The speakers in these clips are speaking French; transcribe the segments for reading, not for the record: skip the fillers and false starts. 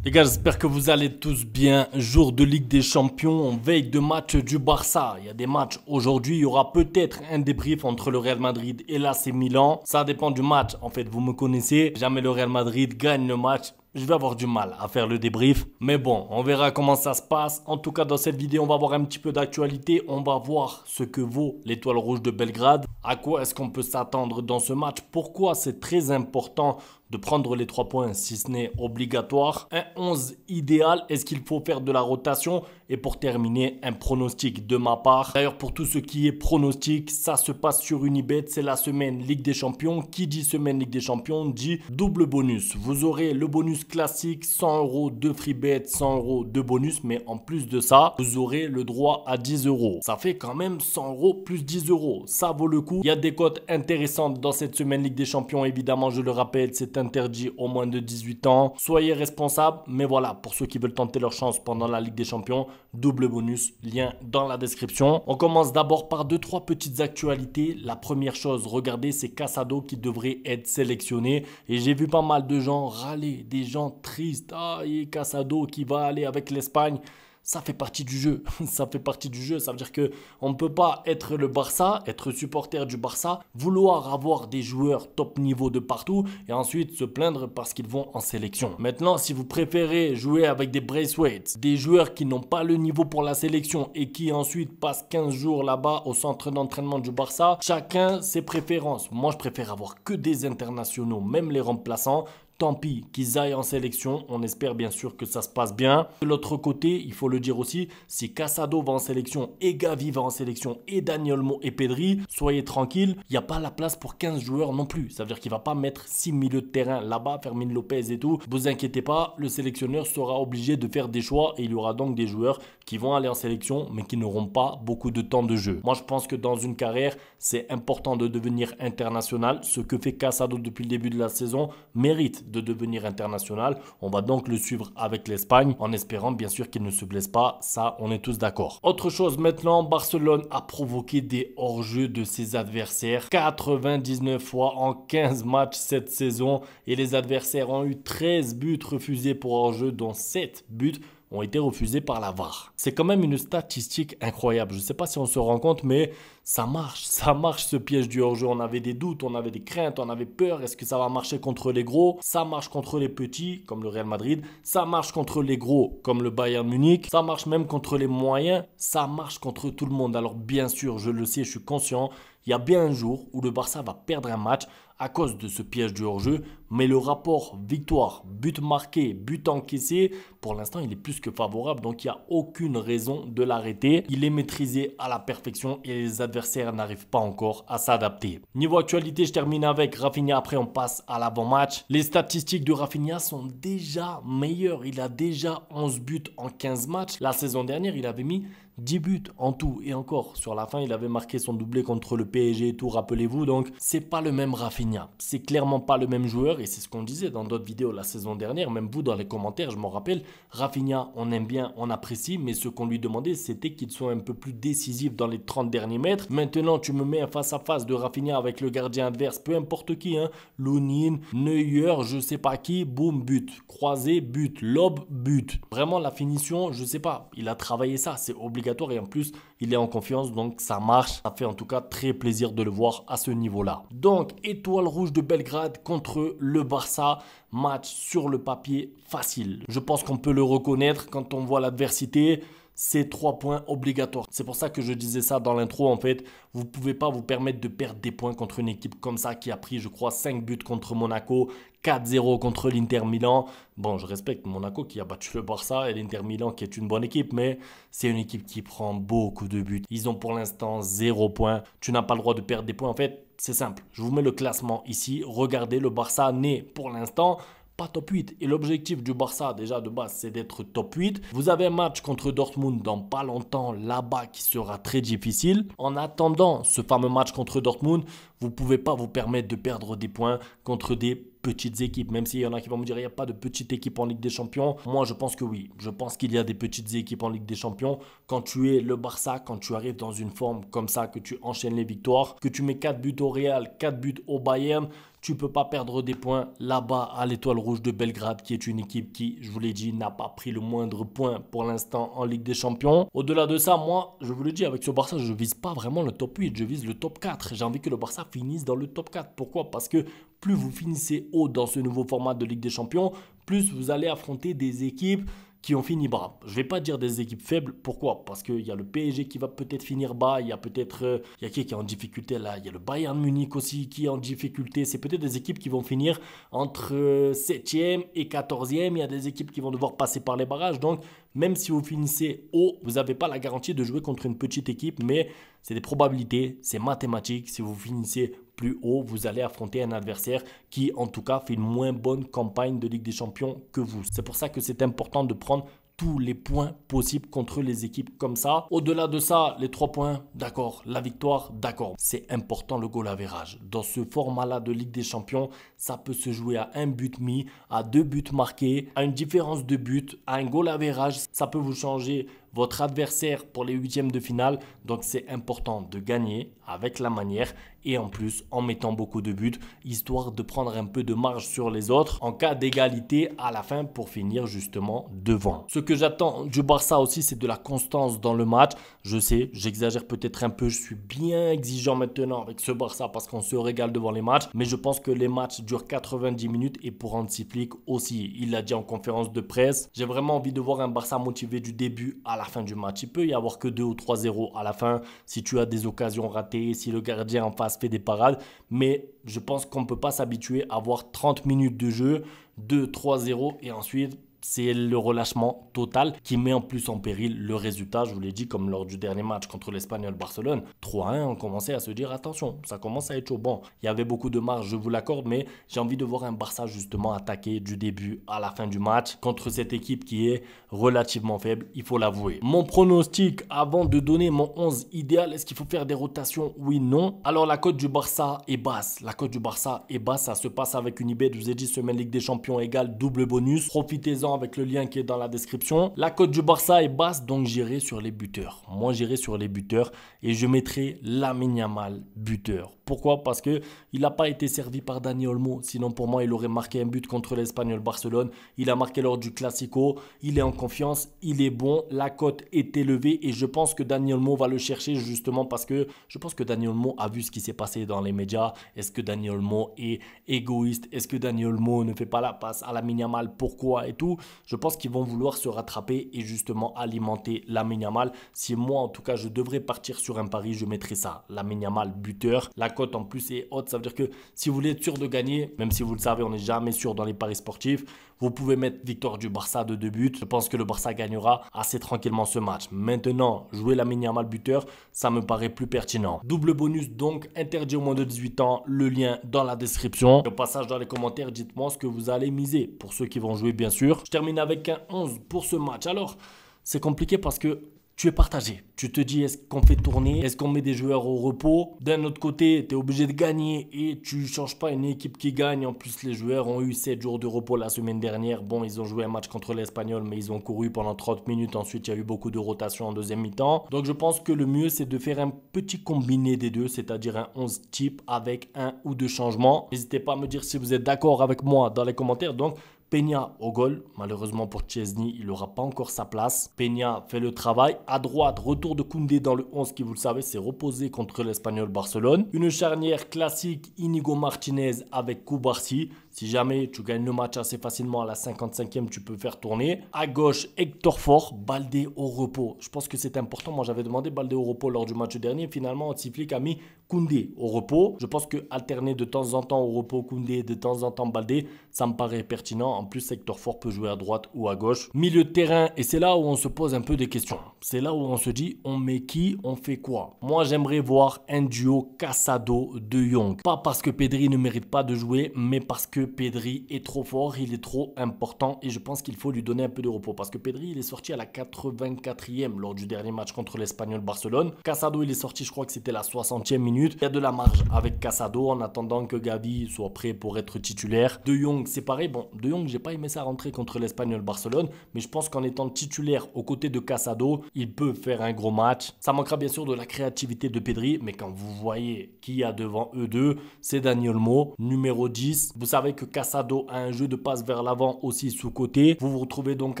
Les gars, j'espère que vous allez tous bien. Jour de Ligue des Champions, veille de match du Barça. Il y a des matchs aujourd'hui. Il y aura peut-être un débrief entre le Real Madrid et l'AC Milan. Ça dépend du match. En fait, vous me connaissez. Jamais le Real Madrid gagne le match. Je vais avoir du mal à faire le débrief. Mais bon, on verra comment ça se passe. En tout cas, dans cette vidéo, on va voir un petit peu d'actualité. On va voir ce que vaut l'Étoile Rouge de Belgrade. À quoi est-ce qu'on peut s'attendre dans ce match? Pourquoi c'est très important de prendre les 3 points si ce n'est obligatoire? Un 11 idéal, est-ce qu'il faut faire de la rotation? Et pour terminer, un pronostic de ma part. D'ailleurs, pour tout ce qui est pronostic, ça se passe sur Unibet. C'est la semaine Ligue des Champions. Qui dit semaine Ligue des Champions dit double bonus. Vous aurez le bonus classique, 100 € de free bet, 100 € de bonus. Mais en plus de ça, vous aurez le droit à 10 €. Ça fait quand même 100 € plus 10 €. Ça vaut le coup. Il y a des cotes intéressantes dans cette semaine Ligue des Champions. Évidemment, je le rappelle, c'est interdit aux moins de 18 ans. Soyez responsables. Mais voilà, pour ceux qui veulent tenter leur chance pendant la Ligue des Champions, double bonus, lien dans la description. On commence d'abord par 2-3 petites actualités. La première chose, regardez, c'est Casado qui devrait être sélectionné. Et j'ai vu pas mal de gens râler, des gens tristes. Ah, et Casado qui va aller avec l'Espagne. Ça fait partie du jeu. Ça fait partie du jeu. Ça veut dire qu'on ne peut pas être le Barça, être supporter du Barça, vouloir avoir des joueurs top niveau de partout et ensuite se plaindre parce qu'ils vont en sélection. Maintenant, si vous préférez jouer avec des Braithwaite, des joueurs qui n'ont pas le niveau pour la sélection et qui ensuite passent 15 jours là-bas au centre d'entraînement du Barça, chacun ses préférences. Moi, je préfère avoir que des internationaux, même les remplaçants. Tant pis qu'ils aillent en sélection, on espère bien sûr que ça se passe bien. De l'autre côté, il faut le dire aussi, si Casado va en sélection et Gavi va en sélection et Dani Olmo et Pedri, soyez tranquilles, il n'y a pas la place pour 15 joueurs non plus. Ça veut dire qu'il ne va pas mettre 6 milieux de terrain là-bas, Fermin Lopez et tout. Vous inquiétez pas, le sélectionneur sera obligé de faire des choix et il y aura donc des joueurs qui vont aller en sélection mais qui n'auront pas beaucoup de temps de jeu. Moi, je pense que dans une carrière, c'est important de devenir international. Ce que fait Casado depuis le début de la saison mérite de devenir international. On va donc le suivre avec l'Espagne en espérant bien sûr qu'il ne se blesse pas. Ça, on est tous d'accord. Autre chose maintenant, Barcelone a provoqué des hors-jeux de ses adversaires 99 fois en 15 matchs cette saison et les adversaires ont eu 13 buts refusés pour hors-jeu dont 7 buts ont été refusés par la VAR. C'est quand même une statistique incroyable. Je ne sais pas si on se rend compte, mais ça marche ce piège du hors-jeu. On avait des doutes, on avait des craintes, on avait peur. Est-ce que ça va marcher contre les gros? Ça marche contre les petits, comme le Real Madrid. Ça marche contre les gros, comme le Bayern Munich. Ça marche même contre les moyens. Ça marche contre tout le monde. Alors bien sûr, je le sais, je suis conscient. Il y a bien un jour où le Barça va perdre un match à cause de ce piège du hors-jeu. Mais le rapport victoire, but marqué, but encaissé, pour l'instant, il est plus que favorable. Donc, il n'y a aucune raison de l'arrêter. Il est maîtrisé à la perfection et les adversaires n'arrivent pas encore à s'adapter. Niveau actualité, je termine avec Rafinha. Après, on passe à l'avant-match. Les statistiques de Rafinha sont déjà meilleures. Il a déjà 11 buts en 15 matchs. La saison dernière, il avait mis 10 buts en tout. Et encore, sur la fin, il avait marqué son doublé contre le PSG et tout, rappelez-vous. Donc, c'est pas le même Rafinha. C'est clairement pas le même joueur. Et c'est ce qu'on disait dans d'autres vidéos la saison dernière. Même vous, dans les commentaires, je m'en rappelle. Rafinha, on aime bien, on apprécie. Mais ce qu'on lui demandait, c'était qu'il soit un peu plus décisif dans les 30 derniers mètres. Maintenant, tu me mets un face-à-face de Rafinha avec le gardien adverse, peu importe qui, hein. Lunin, Neuer, je sais pas qui, boum, but. Croisé, but. Lob, but. Vraiment, la finition, je sais pas. Il a travaillé ça. C'est obligatoire. Et en plus, il est en confiance. Donc, ça marche. Ça fait en tout cas très plaisir de le voir à ce niveau-là. Donc, Étoile Rouge de Belgrade contre le Barça. Match sur le papier facile. Je pense qu'on peut le reconnaître quand on voit l'adversité. C'est 3 points obligatoires. C'est pour ça que je disais ça dans l'intro en fait. Vous ne pouvez pas vous permettre de perdre des points contre une équipe comme ça qui a pris je crois 5 buts contre Monaco, 4-0 contre l'Inter Milan. Bon, je respecte Monaco qui a battu le Barça et l'Inter Milan qui est une bonne équipe, mais c'est une équipe qui prend beaucoup de buts. Ils ont pour l'instant 0 points. Tu n'as pas le droit de perdre des points. En fait, c'est simple. Je vous mets le classement ici. Regardez, le Barça n'est pour l'instant pas top 8. Et l'objectif du Barça, déjà de base, c'est d'être top 8. Vous avez un match contre Dortmund dans pas longtemps là-bas qui sera très difficile. En attendant ce fameux match contre Dortmund, vous ne pouvez pas vous permettre de perdre des points contre des petites équipes. Même s'il y en a qui vont me dire il n'y a pas de petite équipe en Ligue des Champions. Moi, je pense que oui. Je pense qu'il y a des petites équipes en Ligue des Champions. Quand tu es le Barça, quand tu arrives dans une forme comme ça, que tu enchaînes les victoires, que tu mets 4 buts au Real, 4 buts au Bayern, tu peux pas perdre des points là-bas à l'Étoile Rouge de Belgrade, qui est une équipe qui, je vous l'ai dit, n'a pas pris le moindre point pour l'instant en Ligue des Champions. Au-delà de ça, moi, je vous le dis, avec ce Barça, je vise pas vraiment le top 8, je vise le top 4. J'ai envie que le Barça finisse dans le top 4. Pourquoi? Parce que plus vous finissez haut dans ce nouveau format de Ligue des Champions, plus vous allez affronter des équipes qui ont fini bas. Je ne vais pas dire des équipes faibles. Pourquoi? Parce qu'il y a le PSG qui va peut-être finir bas. Il y a peut-être... il y a qui est en difficulté là? Il y a le Bayern Munich aussi qui est en difficulté. C'est peut-être des équipes qui vont finir entre 7e et 14e. Il y a des équipes qui vont devoir passer par les barrages. Donc, même si vous finissez haut, vous n'avez pas la garantie de jouer contre une petite équipe. Mais c'est des probabilités, c'est mathématique. Si vous finissez plus haut, vous allez affronter un adversaire qui, en tout cas, fait une moins bonne campagne de Ligue des Champions que vous. C'est pour ça que c'est important de prendre tous les points possibles contre les équipes comme ça. Au-delà de ça, les 3 points, d'accord. La victoire, d'accord. C'est important le goal average. Dans ce format-là de Ligue des Champions, ça peut se jouer à 1 but mis, à 2 buts marqués, à une différence de but, à un goal average. Ça peut vous changer votre adversaire pour les huitièmes de finale. Donc c'est important de gagner avec la manière et en plus en mettant beaucoup de buts, histoire de prendre un peu de marge sur les autres en cas d'égalité à la fin pour finir justement devant. Ce que j'attends du Barça aussi, c'est de la constance dans le match. Je sais, j'exagère peut-être un peu, je suis bien exigeant maintenant avec ce Barça parce qu'on se régale devant les matchs, mais je pense que les matchs durent 90 minutes et pour Hansi Flick aussi. Il l'a dit en conférence de presse, j'ai vraiment envie de voir un Barça motivé du début à la fin du match. Il peut y avoir que 2 ou 3-0 à la fin si tu as des occasions ratées, si le gardien en face fait des parades, mais je pense qu'on ne peut pas s'habituer à voir 30 minutes de jeu, 2-3-0 et ensuite c'est le relâchement total qui met en plus en péril le résultat. Je vous l'ai dit, comme lors du dernier match contre l'Espagnol Barcelone. 3-1, on commençait à se dire attention, ça commence à être chaud. Bon, il y avait beaucoup de marge, je vous l'accorde, mais j'ai envie de voir un Barça justement attaquer du début à la fin du match contre cette équipe qui est relativement faible, il faut l'avouer. Mon pronostic avant de donner mon 11 idéal, est-ce qu'il faut faire des rotations? Oui, non. Alors la cote du Barça est basse. La cote du Barça est basse, ça se passe avec une IB, je vous ai dit, semaine Ligue des Champions égale double bonus. Profitez-en avec le lien qui est dans la description. La cote du Barça est basse, donc j'irai sur les buteurs. Moi, j'irai sur les buteurs et je mettrai Lamine Yamal buteur. Pourquoi? Parce qu'il n'a pas été servi par Dani Olmo. Sinon, pour moi, il aurait marqué un but contre l'Espagnol Barcelone. Il a marqué lors du Classico. Il est en confiance. Il est bon. La cote est élevée et je pense que Dani Olmo va le chercher justement parce que je pense que Dani Olmo a vu ce qui s'est passé dans les médias. Est-ce que Dani Olmo est égoïste? Est-ce que Dani Olmo ne fait pas la passe à Lamine Yamal? Pourquoi et tout? Je pense qu'ils vont vouloir se rattraper et justement alimenter Lamine Yamal. Si moi, en tout cas, je devrais partir sur un pari, je mettrais ça. Lamine Yamal buteur. La cote en plus est haute. Ça veut dire que si vous voulez être sûr de gagner, même si vous le savez, on n'est jamais sûr dans les paris sportifs, vous pouvez mettre victoire du Barça de 2 buts. Je pense que le Barça gagnera assez tranquillement ce match. Maintenant, jouer Lamine Yamal buteur, ça me paraît plus pertinent. Double bonus donc, interdit au moins de 18 ans. Le lien dans la description. Au passage dans les commentaires, dites-moi ce que vous allez miser. Pour ceux qui vont jouer, bien sûr. Je termine avec un 11 pour ce match. Alors, c'est compliqué parce que tu es partagé. Tu te dis, est-ce qu'on fait tourner? Est-ce qu'on met des joueurs au repos? D'un autre côté, tu es obligé de gagner et tu ne changes pas une équipe qui gagne. En plus, les joueurs ont eu 7 jours de repos la semaine dernière. Bon, ils ont joué un match contre l'Espagnol, mais ils ont couru pendant 30 minutes. Ensuite, il y a eu beaucoup de rotation en deuxième mi-temps. Donc, je pense que le mieux, c'est de faire un petit combiné des deux, c'est-à-dire un 11 type avec un ou deux changements. N'hésitez pas à me dire si vous êtes d'accord avec moi dans les commentaires. Donc, Peña au goal. Malheureusement pour Szczęsny, il n'aura pas encore sa place. Peña fait le travail. À droite, retour de Koundé dans le 11 qui, vous le savez, s'est reposé contre l'Espagnol Barcelone. Une charnière classique Inigo Martinez avec Cubarsí. Si jamais tu gagnes le match assez facilement à la 55e, tu peux faire tourner. À gauche, Hector Fort, Baldé au repos. Je pense que c'est important. Moi, j'avais demandé Baldé au repos lors du match dernier. Finalement, Hansi Flick a mis Koundé au repos. Je pense que alterner de temps en temps au repos Koundé, de temps en temps Baldé, ça me paraît pertinent. En plus, Hector Fort peut jouer à droite ou à gauche. Milieu de terrain, et c'est là où on se pose un peu des questions. C'est là où on se dit, on met qui, on fait quoi? Moi, j'aimerais voir un duo Casado de Jong. Pas parce que Pedri ne mérite pas de jouer, mais parce que Pedri est trop fort, il est trop important et je pense qu'il faut lui donner un peu de repos parce que Pedri il est sorti à la 84e lors du dernier match contre l'Espagnol Barcelone. Casado il est sorti, je crois que c'était la 60e minute. Il y a de la marge avec Casado en attendant que Gavi soit prêt pour être titulaire. De Jong c'est pareil, bon De Jong j'ai pas aimé sa rentrée contre l'Espagnol Barcelone, mais je pense qu'en étant titulaire aux côtés de Casado, il peut faire un gros match. Ça manquera bien sûr de la créativité de Pedri, mais quand vous voyez qui y a devant eux deux, c'est Dani Olmo, numéro 10. Vous savez que Casado a un jeu de passe vers l'avant aussi sous-côté. Vous vous retrouvez donc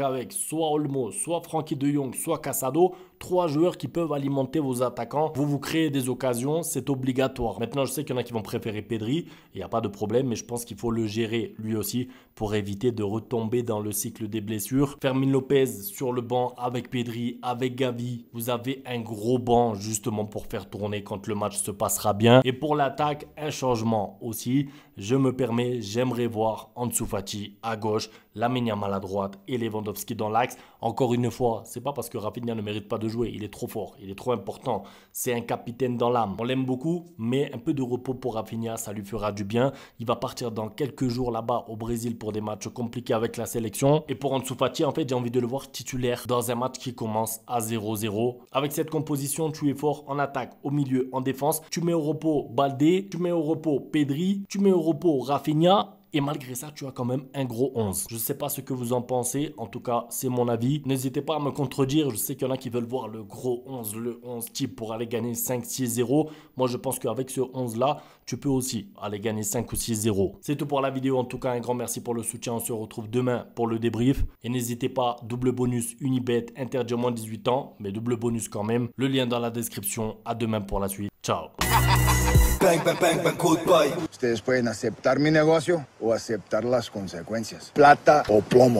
avec soit Olmo, soit Frenkie de Jong, soit Casado. 3 joueurs qui peuvent alimenter vos attaquants. Vous créez des occasions, c'est obligatoire. Maintenant, je sais qu'il y en a qui vont préférer Pedri. Il n'y a pas de problème, mais je pense qu'il faut le gérer lui aussi pour éviter de retomber dans le cycle des blessures. Fermin Lopez sur le banc avec Pedri, avec Gavi. Vous avez un gros banc justement pour faire tourner quand le match se passera bien. Et pour l'attaque, un changement aussi. Je me permets, j'aimerais voir Ansu Fati à gauche, Lamine Yamal à droite et Lewandowski dans l'axe. Encore une fois, c'est pas parce que Rafinha ne mérite pas de jouer, il est trop fort, il est trop important. C'est un capitaine dans l'âme. On l'aime beaucoup, mais un peu de repos pour Rafinha, ça lui fera du bien. Il va partir dans quelques jours là-bas au Brésil pour des matchs compliqués avec la sélection. Et pour Ansu Fati, en fait, j'ai envie de le voir titulaire dans un match qui commence à 0-0. Avec cette composition, tu es fort en attaque, au milieu, en défense. Tu mets au repos Baldé, tu mets au repos Pedri, tu mets au repos Rafinha. Et malgré ça, tu as quand même un gros 11. Je ne sais pas ce que vous en pensez. En tout cas, c'est mon avis. N'hésitez pas à me contredire. Je sais qu'il y en a qui veulent voir le gros 11, le 11 type pour aller gagner 5-6-0. Moi, je pense qu'avec ce 11-là, tu peux aussi aller gagner 5 ou 6-0. C'est tout pour la vidéo. En tout cas, un grand merci pour le soutien. On se retrouve demain pour le débrief. Et n'hésitez pas, double bonus Unibet, interdit aux moins de 18 ans. Mais double bonus quand même. Le lien dans la description. À demain pour la suite. Ciao. Bang, bang, bang, bang, goodbye. Ustedes pueden aceptar mi negocio o aceptar las consecuencias. Plata o plomo.